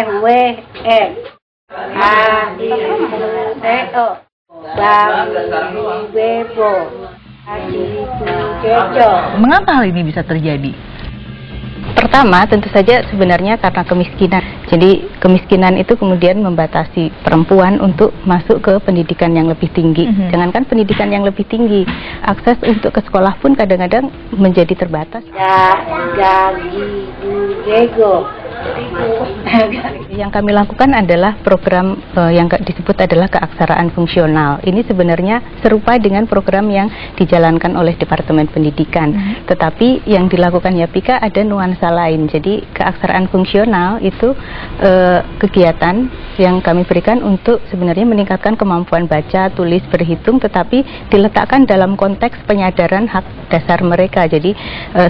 W M A I T O Bebo Mengapa hal ini bisa terjadi? Pertama, tentu saja sebenarnya karena kemiskinan. Jadi kemiskinan itu kemudian membatasi perempuan untuk masuk ke pendidikan yang lebih tinggi. Jangankan pendidikan yang lebih tinggi, akses untuk ke sekolah pun kadang-kadang menjadi terbatas. Yang kami lakukan adalah program yang disebut adalah keaksaraan fungsional. Ini sebenarnya serupa dengan program yang dijalankan oleh Departemen Pendidikan. Tetapi yang dilakukan YAPIKA ada nuansa lain. Jadi keaksaraan fungsional itu kegiatan yang kami berikan untuk sebenarnya meningkatkan kemampuan baca, tulis, berhitung, tetapi diletakkan dalam konteks penyadaran hak dasar mereka. Jadi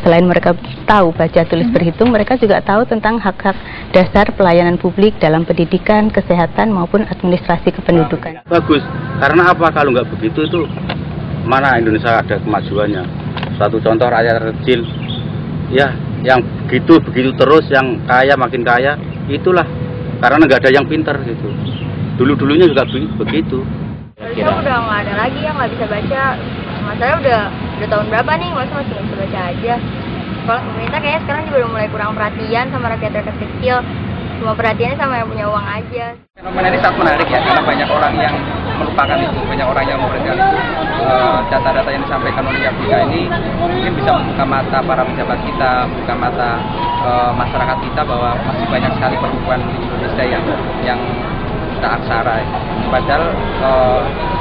selain mereka tahu baca, tulis, berhitung, mereka juga tahu tentang hak-hak dasar pelayanan publik dalam pendidikan, kesehatan maupun administrasi kependudukan. Bagus, karena apa? Kalau nggak begitu itu mana Indonesia ada kemajuannya. Satu contoh rakyat kecil, ya yang begitu terus, yang kaya makin kaya, itulah karena nggak ada yang pintar gitu. Dulunya juga begitu. Saya udah nggak ada lagi yang nggak bisa baca. Masalahnya udah tahun berapa nih, masih nggak bisa baca aja. Kalau pemerintah kayaknya sekarang juga udah mulai kurang perhatian sama rakyat kecil. Cuma perhatiannya sama yang punya uang aja. Fenomena ini sangat menarik ya, karena banyak orang yang melupakan itu, banyak orang yang memperhatikan itu. Data-data yang disampaikan oleh YAPIKA ini mungkin bisa membuka mata para pejabat kita, membuka mata masyarakat kita bahwa masih banyak sekali perempuan di Indonesia yang tak aksara. Padahal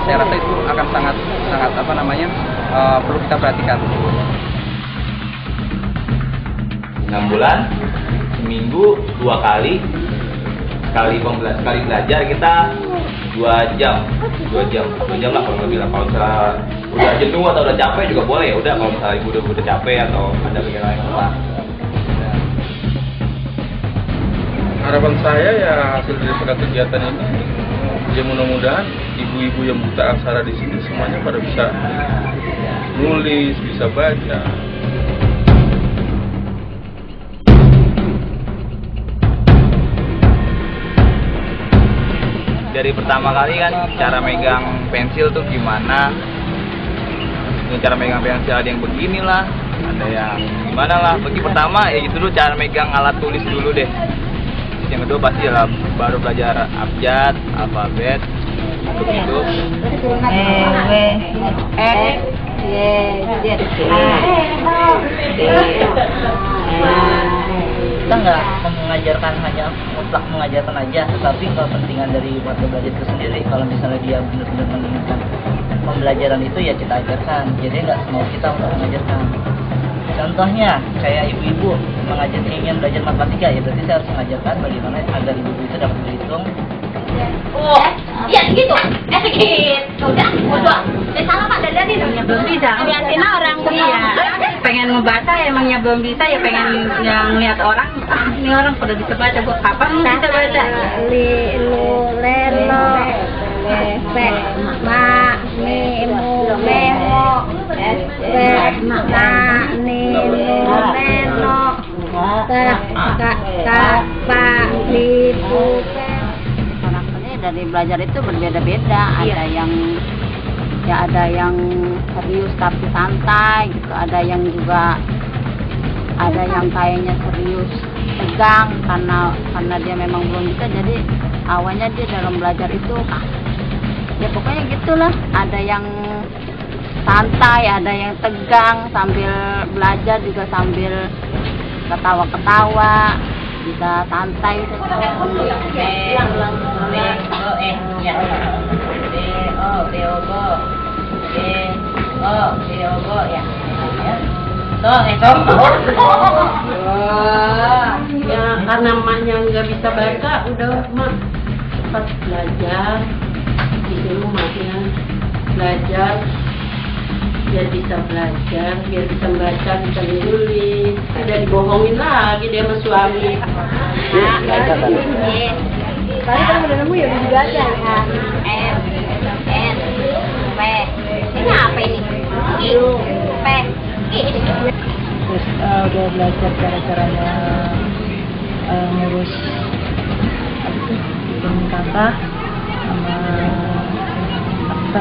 saya rasa itu akan sangat perlu kita perhatikan. 6 bulan, seminggu 2 kali, sekali belajar kita 2 jam lah kalau lebih lah. Kalau misalnya udah jenuh atau udah capek juga boleh, ya udah. Kalau misalnya ibu udah capek atau ada kegiatan lain lah. Harapan saya ya hasil daripada kegiatan ini, ya mudah-mudahan ibu-ibu yang buta aksara di sini semuanya pada bisa nulis, bisa baca. Dari pertama kali kan cara megang pensil tuh gimana, cara megang pensil ada yang beginilah, ada yang gimana lah. Bagi pertama ya gitu dulu, cara megang alat tulis dulu deh. Yang kedua pasti lah baru belajar abjad, alfabet, begitu. Kita nggak mengajarkan hanya mutlak mengajarkan aja, tetapi kepentingan dari warga belajar itu sendiri. Kalau misalnya dia benar-benar menginginkan pembelajaran itu ya kita ajarkan. Jadi nggak semua kita untuk mengajarkan. Contohnya kayak ibu-ibu ingin belajar matematika, ya berarti saya harus mengajarkan bagaimana agar ibu-ibu itu dapat berhitung. Oh, iya gitu. Gitu. Udah. Salah Pak Dadani dong. Belum bisa. Lihatin orang dia. Pengen membaca emangnya belum bisa, ya pengen yang lihat orang. Ini orang pada bisa baca, gua kapan bisa baca? Li lu lelo pe ma mi mu me mo pe na ni lu lelo ka pa li pu pe. Karakternya dari belajar itu berbeda-beda. Ada yang serius tapi santai gitu. Ada yang kayaknya serius tegang karena dia memang belum bisa. Jadi awalnya dia dalam belajar itu ya pokoknya gitulah. Ada yang santai, ada yang tegang, sambil belajar juga sambil ketawa-ketawa, bisa santai ya karena emaknya nggak bisa baca, udah mak pas belajar di rumahnya belajar biar bisa belajar, biar bisa membaca, bisa menulis. Udah dibohongin lagi dia sama suami. Tadi kan udah nemu ya juga aja. P. Ini apa ini? P. Terus udah belajar cara-caranya ngurus K sama akta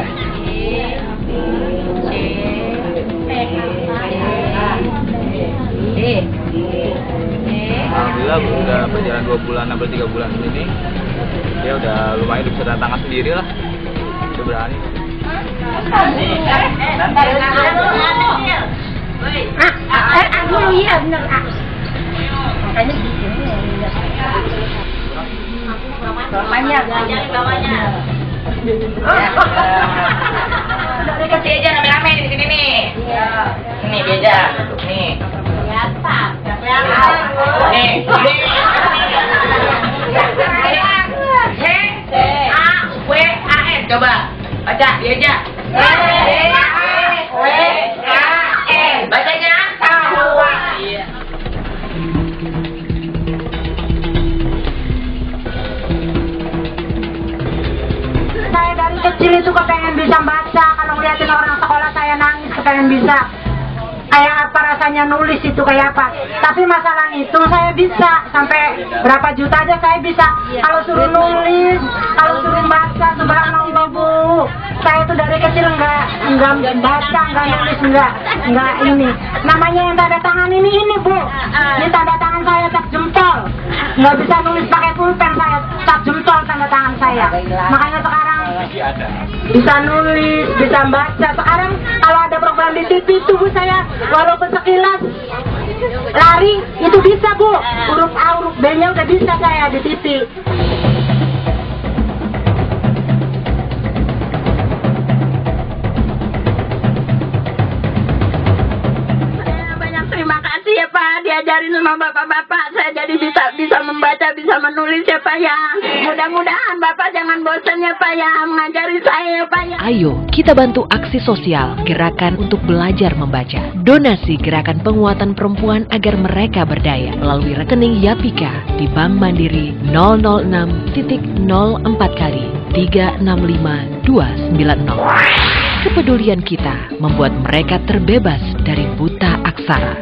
Alhamdulillah udah berjalan 2 bulan atau 3 bulan ini, dia udah lumayan bisa tangan sendiri lah, udah berani. Iya bener. Makanya bawahnya. Dari kecil aja rame-rame di sini nih. Ini dia aja, nih. Siapa? Nih. C-A-W-A-N, coba baca dia aja. C-A-W-A-N, bacanya Kahuan. Iya. Saya dari kecil itu kepengen bisa baca. Kalau ngeliatin orang sekolah saya nangis kepengen bisa. Kayak apa rasanya nulis itu kayak apa. Tapi masalah itu saya bisa sampai berapa juta aja saya bisa. Kalau suruh nulis, kalau suruh baca subhanallah Bu. Saya itu dari kecil enggak baca, enggak nulis, enggak ini. Namanya yang tanda tangan ini Bu. Ini tanda tangan saya tak jempol. Enggak bisa nulis pakai pulpen, saya tak jempol tanda tangan saya. Makanya sekarang bisa nulis, bisa baca. Sekarang kalau ada program di TV itu Bu, saya walaupun sekilas lari itu bisa Bu. Huruf A, huruf B-nya udah bisa saya di TV. terima kasih ya Pak, diajarin sama bapak-bapak, saya jadi bisa membaca, bisa menulis ya Pak ya. Mudah-mudahan Bapak jangan bosan ya Pak ya, mengajari saya ya Pak ya. Ayo kita bantu aksi sosial Gerakan untuk Belajar Membaca. Donasi Gerakan Penguatan Perempuan agar mereka berdaya melalui rekening Yapika di Bank Mandiri 006.04 kali 365290. Kepedulian kita membuat mereka terbebas dari buta aksara.